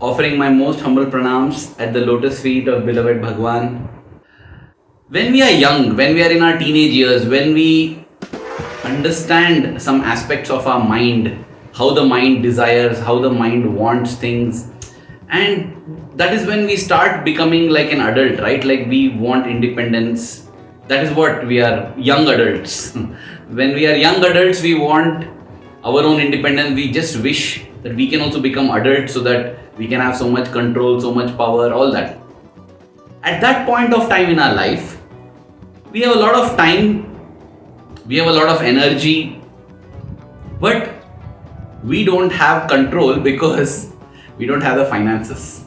offering my most humble pranams at the lotus feet of beloved Bhagwan. When we are young, when we are in our teenage years, when we understand some aspects of our mind, how the mind desires, how the mind wants things, and that is when we start becoming like an adult, right? Like we want independence. That is what we are, young adults. When we are young adults, we want our own independence. We just wish that we can also become adults so that we can have so much control, so much power, all that. At that point of time in our life, we have a lot of time, we have a lot of energy, but we don't have control because we don't have the finances.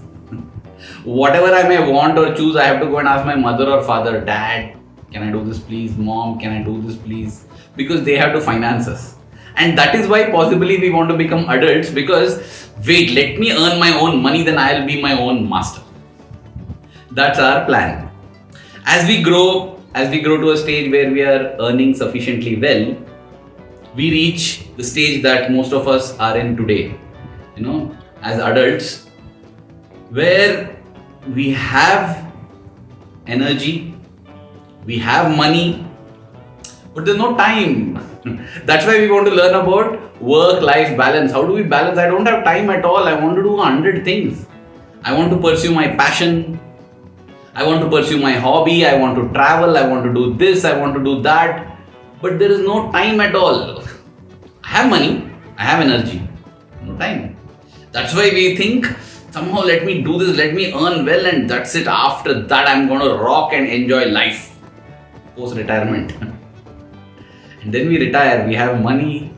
Whatever I may want or choose, I have to go and ask my mother or father, Dad, can I do this please? Mom, can I do this please? Because they have to finance us. And that is why possibly we want to become adults, because wait, let me earn my own money, then I'll be my own master. That's our plan. As we grow to a stage where we are earning sufficiently well, we reach the stage that most of us are in today, as adults, where we have energy, we have money, but there's no time. That's why we want to learn about work-life balance. How do we balance? I don't have time at all. I want to do 100 things. I want to pursue my passion. I want to pursue my hobby. I want to travel. I want to do this. I want to do that. But there is no time at all. I have money. I have energy. No time. That's why we think, somehow let me do this, let me earn well, and that's it. After that, I'm going to rock and enjoy life post-retirement. And then we retire, we have money,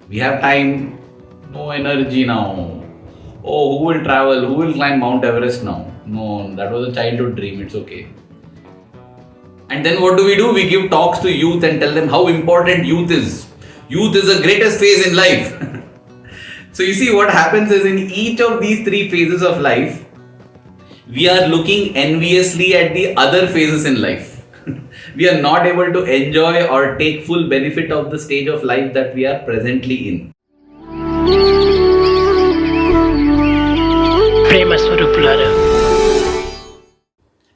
we have time, no energy now. Oh, who will travel? Who will climb Mount Everest now? No, that was a childhood dream, it's okay. And then what do? We give talks to youth and tell them how important youth is. Youth is the greatest phase in life. So you see, what happens is, in each of these three phases of life, we are looking enviously at the other phases in life. We are not able to enjoy or take full benefit of the stage of life that we are presently in.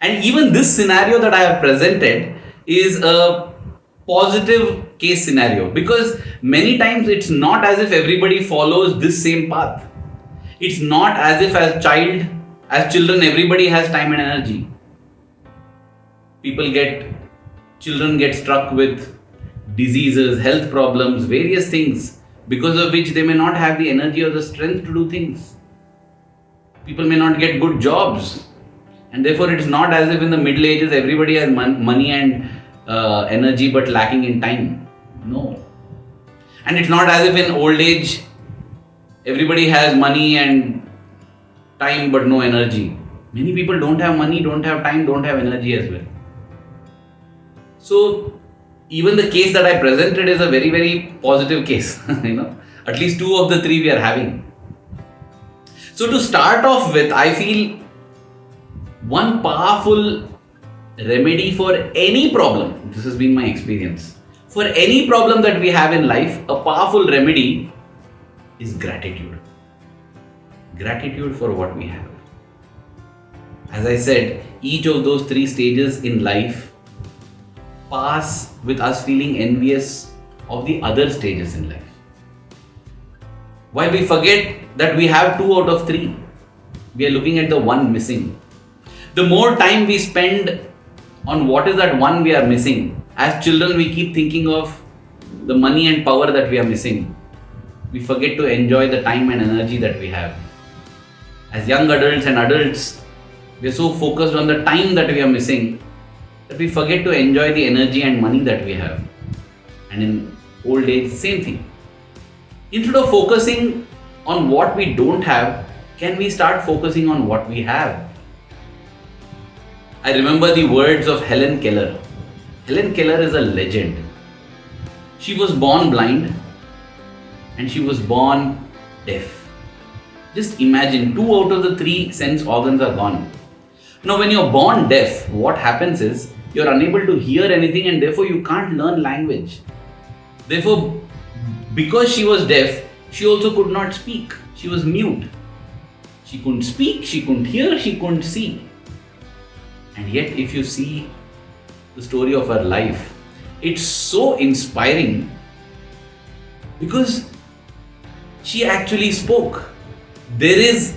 And even this scenario that I have presented is a positive case scenario, because many times it's not as if everybody follows this same path. It's not as if as children, everybody has time and energy. Children get struck with diseases, health problems, various things, because of which they may not have the energy or the strength to do things. People may not get good jobs, and therefore it's not as if in the Middle Ages everybody has money and energy but lacking in time. No. And it's not as if in old age everybody has money and time but no energy. Many people don't have money, don't have time, don't have energy as well. So even the case that I presented is a very, very positive case. At least two of the three we are having. So to start off with, I feel one powerful remedy for any problem, this has been my experience, for any problem that we have in life, a powerful remedy is gratitude. Gratitude for what we have. As I said, each of those three stages in life pass with us feeling envious of the other stages in life. While we forget that we have 2 out of 3, we are looking at the one missing. The more time we spend on what is that one we are missing, as children we keep thinking of the money and power that we are missing. We forget to enjoy the time and energy that we have. As young adults and adults, we are so focused on the time that we are missing that we forget to enjoy the energy and money that we have. And in old age, same thing. Instead of focusing on what we don't have, can we start focusing on what we have? I remember the words of Helen Keller. Helen Keller is a legend. She was born blind and she was born deaf. Just imagine, 2 out of the 3 sense organs are gone. Now when you're born deaf, what happens is you're unable to hear anything and therefore you can't learn language. Therefore, because she was deaf, she also could not speak. She was mute. She couldn't speak, she couldn't hear, she couldn't see. And yet, if you see the story of her life, it's so inspiring because she actually spoke. There is,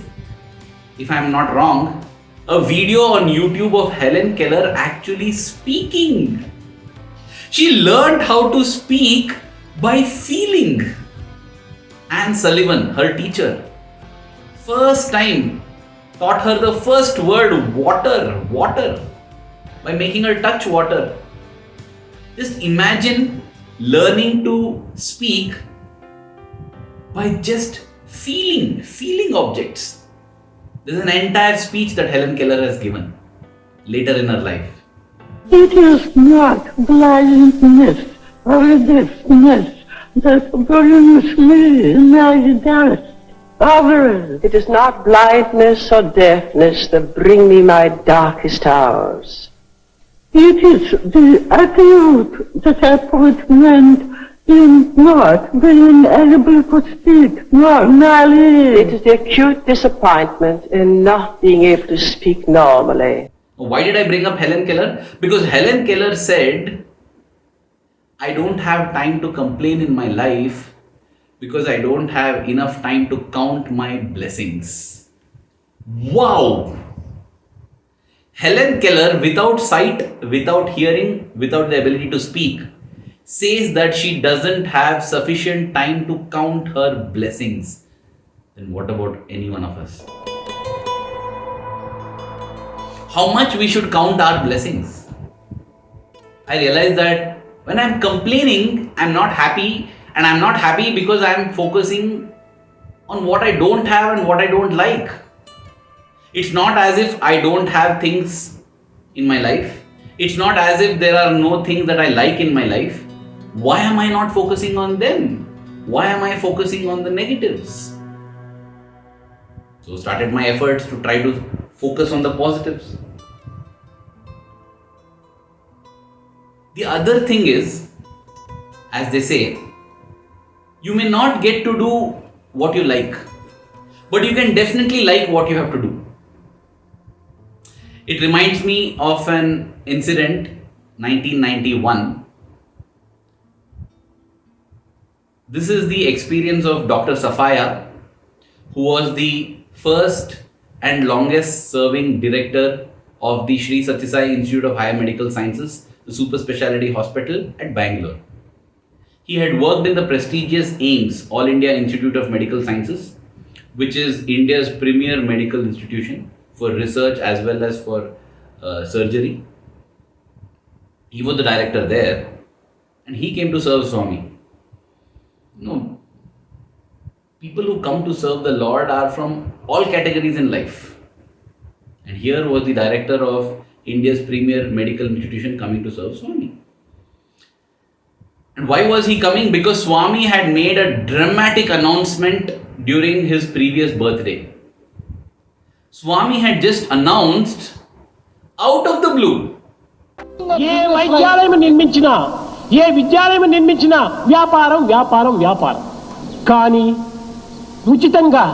if I'm not wrong, a video on YouTube of Helen Keller actually speaking. She learned how to speak by feeling. Anne Sullivan, her teacher, first time taught her the first word water, water, by making her touch water. Just imagine learning to speak by just feeling objects. There's an entire speech that Helen Keller has given later in her life. It is not blindness or deafness that brings me my darkest hours. It is not blindness or deafness that bring me my darkest hours. It is the acute disappointment in not being able to speak normally. It is the acute disappointment in not being able to speak normally. Why did I bring up Helen Keller? Because Helen Keller said, I don't have time to complain in my life because I don't have enough time to count my blessings. Wow! Helen Keller, without sight, without hearing, without the ability to speak, says that she doesn't have sufficient time to count her blessings. Then what about any one of us? How much we should count our blessings? I realize that when I'm complaining, I'm not happy, and I'm not happy because I'm focusing on what I don't have and what I don't like. It's not as if I don't have things in my life. It's not as if there are no things that I like in my life. Why am I not focusing on them? Why am I focusing on the negatives? So started my efforts to try to focus on the positives. The other thing is, as they say, you may not get to do what you like, but you can definitely like what you have to do. It reminds me of an incident, 1991. This is the experience of Dr. Sapphire, who was the first and longest serving director of the Sri Sathya Sai Institute of Higher Medical Sciences, the super specialty hospital at Bangalore. He had worked in the prestigious AIIMS, All India Institute of Medical Sciences, which is India's premier medical institution for research as well as for surgery. He was the director there, and he came to serve Swami. People who come to serve the Lord are from all categories in life. And here was the director of India's premier medical institution coming to serve Swami. And why was he coming? Because Swami had made a dramatic announcement during his previous birthday. Swami had just announced out of the blue. ఏ వైద్యాలయం నిర్మించినా ఏ విద్యాలయం నిర్మించినా వ్యాపారం వ్యాపారం వ్యాపారం కానీ ఉచితంగా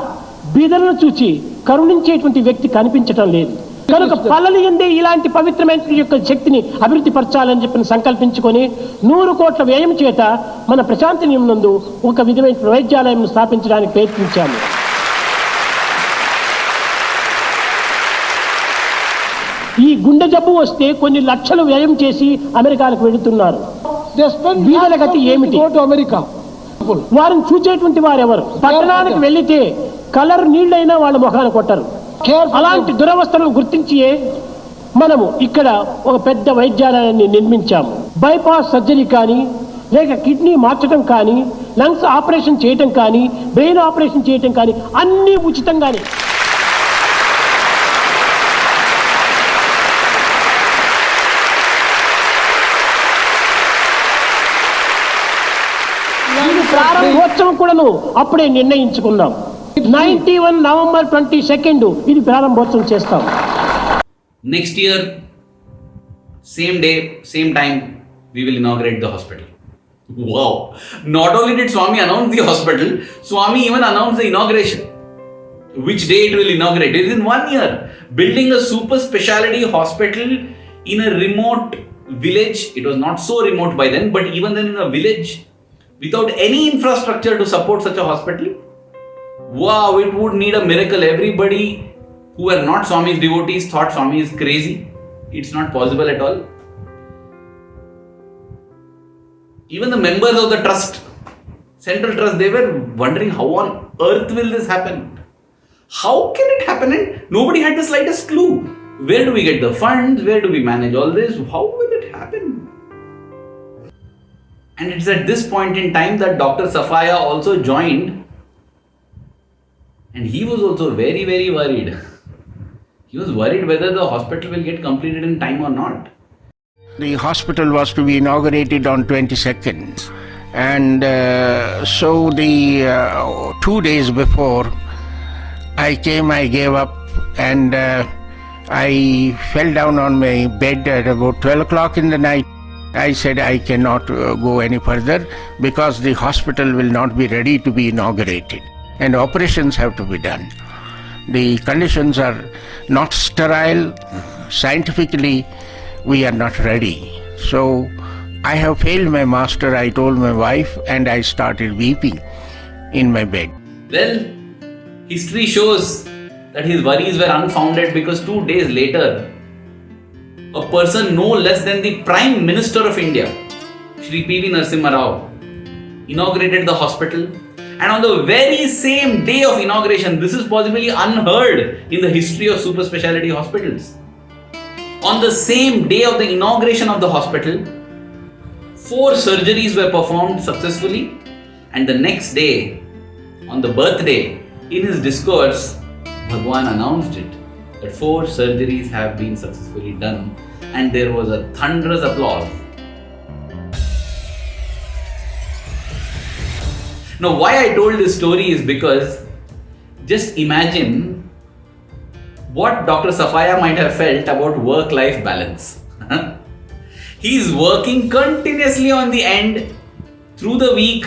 బీదలను చూచి కరుణించేటువంటి వ్యక్తి కనిపించటం లేదు కనుక పల్లెలు ఎందే ఇలాంటి పవిత్రమైన యొక్క శక్తిని అభివృద్ధి పరచాలని చెప్పి సంకల్పించుకొని 100 కోట్ల వ్యయం చేత మన ప్రశాంతి నందు ఒక విధమైన వైద్యాలయం స్థాపించడానికి ప్రయత్నించాము. ఈ గుండె జబ్బు వస్తే కొన్ని లక్షలు వ్యయం చేసి అమెరికాలకు వెళుతున్నారు. వీళ్ళ గతి ఏమిటి? అమెరికా వారిని చూచేటువంటి వారెవరు? పట్టణానికి వెళ్లితే కలర్ నీళ్ళైనా వాళ్ళ ముఖాన్ని కొట్టరు. అలాంటి దురవస్థలను గుర్తించి మనము ఇక్కడ ఒక పెద్ద వైద్యాలయాన్ని నిర్మించాము. బైపాస్ సర్జరీ కానీ, లేక కిడ్నీ మార్చడం కానీ, లంగ్స్ ఆపరేషన్ చేయటం కానీ, బ్రెయిన్ ఆపరేషన్ చేయటం కానీ అన్నీ ఉచితంగానే. ప్రారంభోత్సవం కూడాను అప్పుడే నిర్ణయించుకున్నాం. 91 నవంబర్ 22 ఇది ప్రారంభోత్సవం చేస్తాం. Next year, same day, same time, we will inaugurate the hospital. Wow! Not only did Swami announce the hospital, Swami even announced the inauguration. which day it will inaugurate. It is in 1 year. Building a super specialty hospital in a remote village. It was not so remote by then, but even then in a village without any infrastructure to support such a hospital. Wow, it would need a miracle. Everybody who were not Swami's devotees thought Swami is crazy. It's not possible at all. Even the members of the trust, central trust, they were wondering how on earth will this happen? How can it happen? And nobody had the slightest clue. Where do we get the funds? Where do we manage all this? How will it happen? And it's at this point in time that Dr. Sapphire also joined. And he was also very, very worried. He was worried whether the hospital will get completed in time or not. The hospital was to be inaugurated on 22nd, and so the 2 days before I came, I gave up, and I fell down on my bed at about 12 o'clock in the night. I said I cannot go any further because the hospital will not be ready to be inaugurated and operations have to be done. The conditions are not sterile. Scientifically, we are not ready. So I have failed my master, I told my wife, and I started weeping in my bed. Well, history shows that his worries were unfounded because 2 days later, a person no less than the Prime Minister of India, Shri P.V. Narasimha Rao, inaugurated the hospital. And on the very same day of inauguration, this is possibly unheard in the history of super specialty hospitals. On the same day of the inauguration of the hospital, 4 surgeries were performed successfully, and the next day, on the birthday, in his discourse, Bhagwan announced it, that 4 surgeries have been successfully done, and there was a thunderous applause. Now, why I told this story is because just imagine what Dr. Sapphire might have felt about work-life balance. He is working continuously on the end through the week,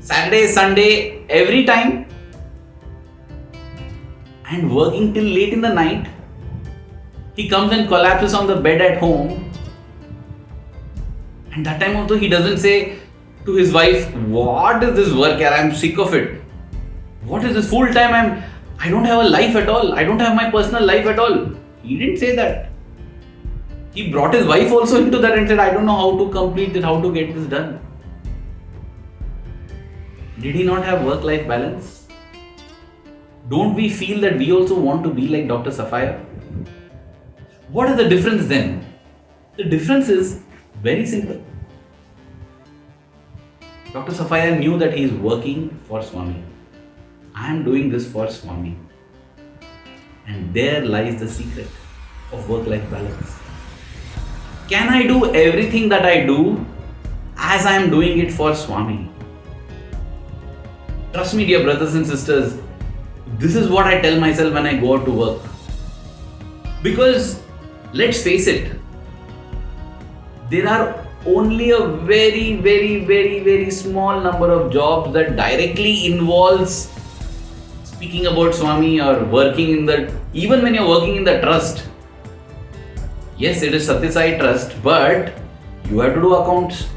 Saturday, Sunday, every time, and working till late in the night. He comes and collapses on the bed at home, and that time also he doesn't say to his wife, "What is this work? I'm sick of it. What is this full time? I don't have a life at all. I don't have my personal life at all." He didn't say that. He brought his wife also into that and said, "I don't know how to complete it, how to get this done." Did he not have work-life balance? Don't we feel that we also want to be like Dr. Sapphire? What is the difference then? The difference is very simple. Dr. Sapphire knew that he is working for Swami. I am doing this for Swami. And there lies the secret of work-life balance. Can I do everything that I do as I am doing it for Swami? Trust me, dear brothers and sisters, this is what I tell myself when I go out to work. Because, let's face it, there are only a very, very, very, very small number of jobs that directly involves speaking about Swami or working in the, even when you're working in the trust. Yes, it is Satyasai Trust, but you have to do accounts,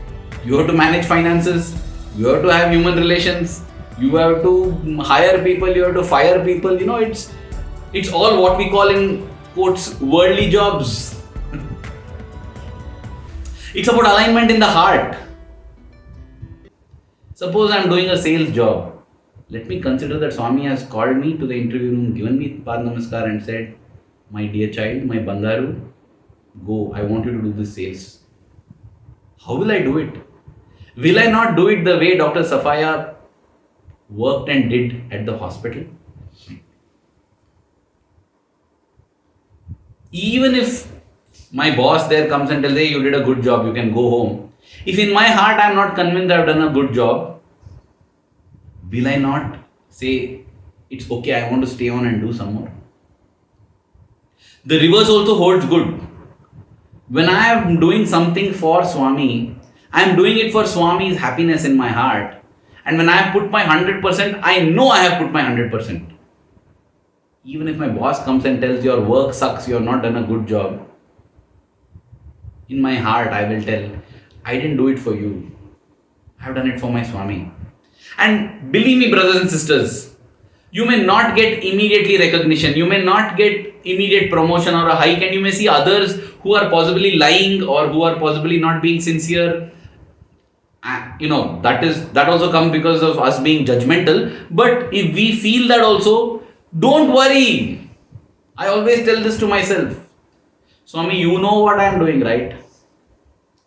you have to manage finances, you have to have human relations, you have to hire people, you have to fire people. You know, it's all what we call in quotes worldly jobs. It's about alignment in the heart. Suppose I'm doing a sales job. Let me consider that Swami has called me to the interview room, given me Pad Namaskar and said, "My dear child, my Bangaru, go, I want you to do this sales." How will I do it? Will I not do it the way Dr. Sapphire worked and did at the hospital? Even if my boss there comes and tells, "Hey, you did a good job, you can go home." If in my heart I am not convinced I have done a good job, will I not say, "It's okay, I want to stay on and do some more"? The reverse also holds good. When I am doing something for Swami, I am doing it for Swami's happiness in my heart. And when I have put my 100%, I know I have put my 100%. Even if my boss comes and tells your work sucks, you have not done a good job, in my heart I will tell, I didn't do it for you. I have done it for my Swami. And believe me, brothers and sisters, you may not get immediately recognition, you may not get immediate promotion or a hike, and you may see others who are possibly lying or who are possibly not being sincere. That also comes because of us being judgmental. But if we feel that also, don't worry. I always tell this to myself. Swami, you know what I am doing, right?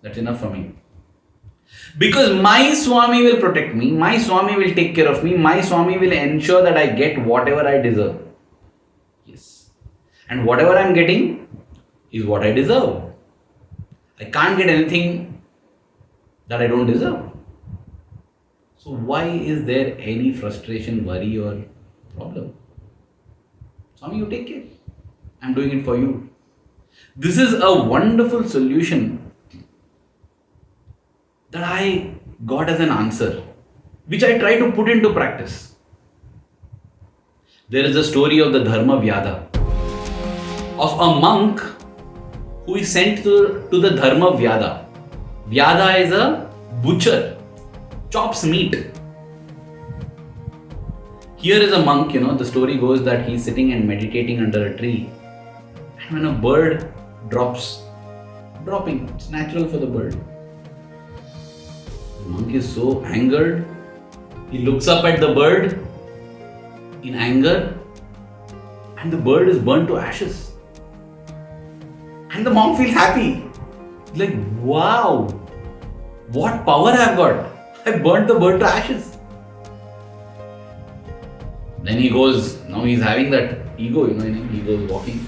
That's enough for me. Because my Swami will protect me, my Swami will take care of me, my Swami will ensure that I get whatever I deserve. Yes. And whatever I am getting is what I deserve. I can't get anything that I don't deserve. So why is there any frustration, worry or problem? Swami, you take care. I'm doing it for you. This is a wonderful solution that I got as an answer, which I try to put into practice. There is a story of the Dharmavyada, of a monk who is sent to the Dharmavyada. Vyada is a butcher, chops meat. Here is a monk, the story goes that he is sitting and meditating under a tree. And when a bird dropping, it's natural for the bird. The monk is so angered, he looks up at the bird in anger, and the bird is burnt to ashes. And the monk feels happy. He's like, wow, what power I have got. I burnt the bird to ashes. Then he goes, now he's having that ego, he goes walking.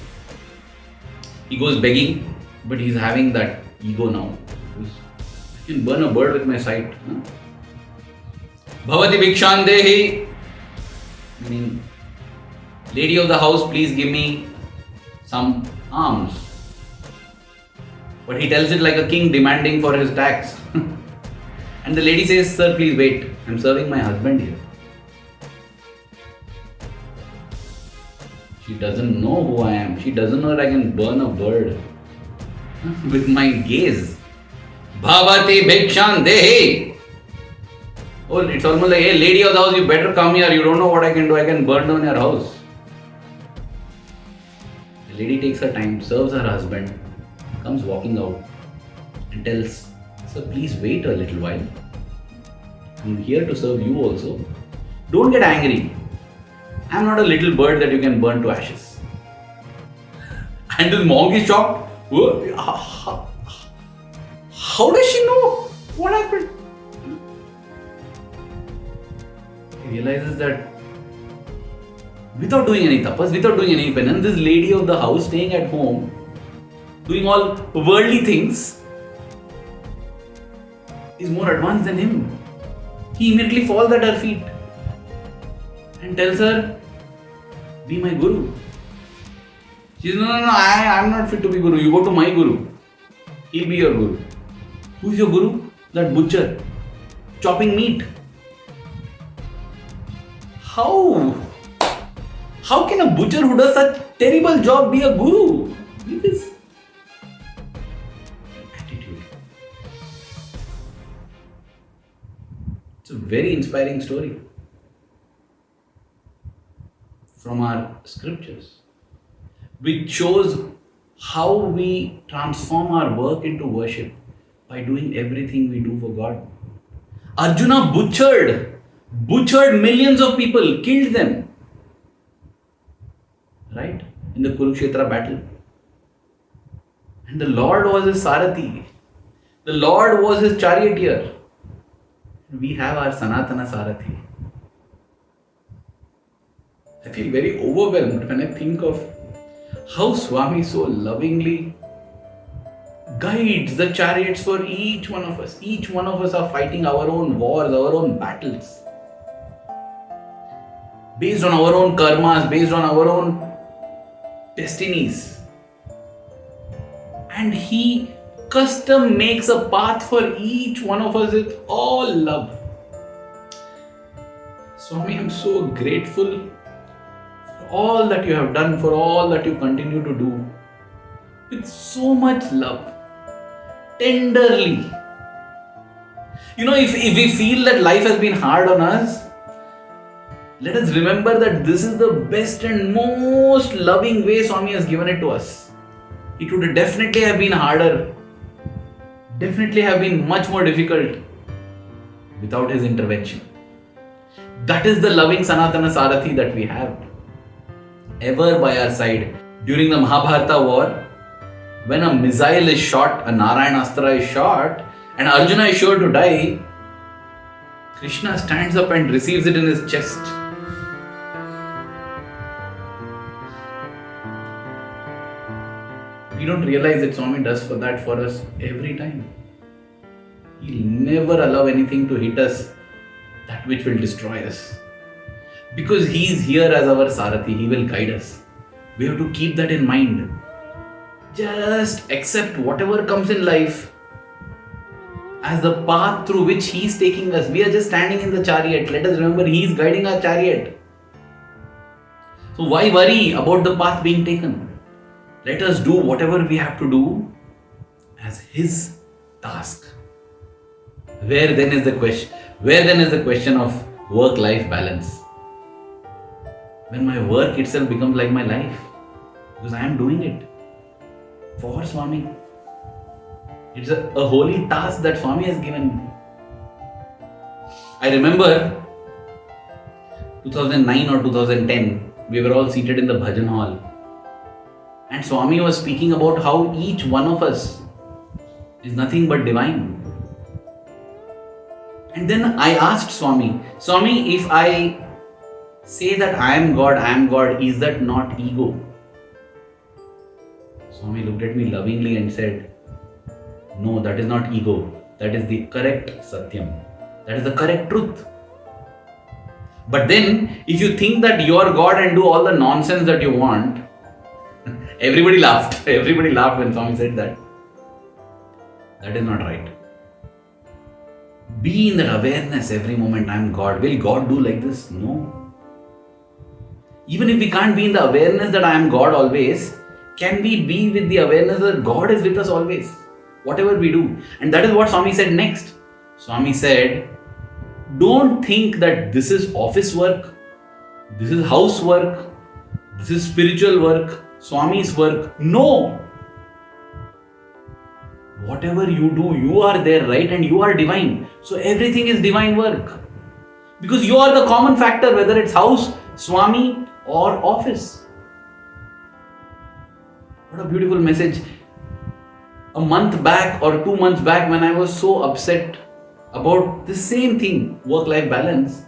He goes begging, but he's having that ego now. I can burn a bird with my sight. Bhavati Bhikshandehi, meaning, lady of the house, please give me some alms. But he tells it like a king demanding for his tax. And the lady says, sir, please wait. I'm serving my husband here. She doesn't know who I am. She doesn't know that I can burn a bird with my gaze. Bhavati Bhikshandehi. Oh, it's almost like, hey, lady of the house, you better come here. You don't know what I can do. I can burn down your house. The lady takes her time, serves her husband, comes walking out and tells, sir, please wait a little while. I'm here to serve you also. Don't get angry. I'm not a little bird that you can burn to ashes. And this monk is shocked. How does she know what happened? He realizes that without doing any tapas, without doing any penance, this lady of the house staying at home, doing all worldly things, is more advanced than him. He immediately falls at her feet and tells her, be my guru. She says, no, I'm not fit to be guru. You go to my guru. He'll be your guru. Who is your guru? That butcher, chopping meat. How can a butcher who does such terrible job be a guru? Look at this attitude. It's a very inspiring story from our scriptures, which shows how we transform our work into worship by doing everything we do for God. Arjuna butchered millions of people, killed them, right, in the Kurukshetra battle. And the Lord was his Sarathi. The Lord was his charioteer. We have our Sanatana Sarathi. I feel very overwhelmed when I think of how Swami so lovingly guides the chariots for each one of us. Each one of us are fighting our own wars, our own battles. Based on our own karmas, based on our own destinies. And he custom makes a path for each one of us with all love. Swami, I'm so grateful for all that you have done, for all that you continue to do, with so much love, tenderly. If we feel that life has been hard on us, let us remember that this is the best and most loving way Swami has given it to us. It would definitely have been harder, definitely have been much more difficult without his intervention. That is the loving Sanatana Sarathi that we have, ever by our side. During the Mahabharata war, when a missile is shot, a Narayanastra is shot, and Arjuna is sure to die, Krishna stands up and receives it in his chest. We don't realize that Swami does for us every time. He'll never allow anything to hit us, that which will destroy us. Because He's here as our Sarathi, He will guide us. We have to keep that in mind. Just accept whatever comes in life as the path through which He's taking us. We are just standing in the chariot. Let us remember He is guiding our chariot. So why worry about the path being taken? Let us do whatever we have to do as His task. Where then is the question of work-life balance? When my work itself becomes like my life, because I am doing it for Swami. It's a holy task that Swami has given me. I remember 2009 or 2010, we were all seated in the bhajan hall, and Swami was speaking about how each one of us is nothing but divine. And then I asked Swami, if I say that I am God, is that not ego? Swami looked at me lovingly and said, no, that is not ego. That is the correct Satyam. That is the correct truth. But then, if you think that you are God and do all the nonsense that you want, everybody laughed. Everybody laughed when Swami said that. That is not right. Be in that awareness every moment, I am God. Will God do like this? No. Even if we can't be in the awareness that I am God always, can we be with the awareness that God is with us always? Whatever we do. And that is what Swami said next. Swami said, don't think that this is office work, this is housework, this is spiritual work, Swami's work. No. Whatever you do, you are there, right? And you are divine. So everything is divine work. Because you are the common factor, whether it's house, Swami or office. What a beautiful message. A month back or 2 months back, when I was so upset about the same thing, work-life balance,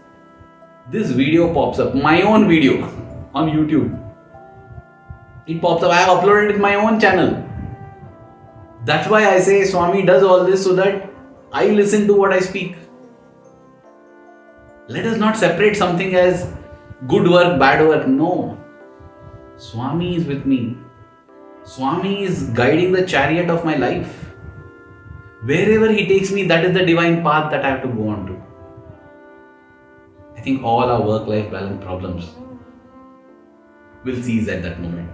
this video pops up, my own video on YouTube. It pops up. I have uploaded it in my own channel. That's why I say Swami does all this so that I listen to what I speak. Let us not separate something as good work, bad work. No. Swami is with me. Swami is guiding the chariot of my life. Wherever He takes me, that is the divine path that I have to go on to. I think all our work-life balance problems will cease at that moment.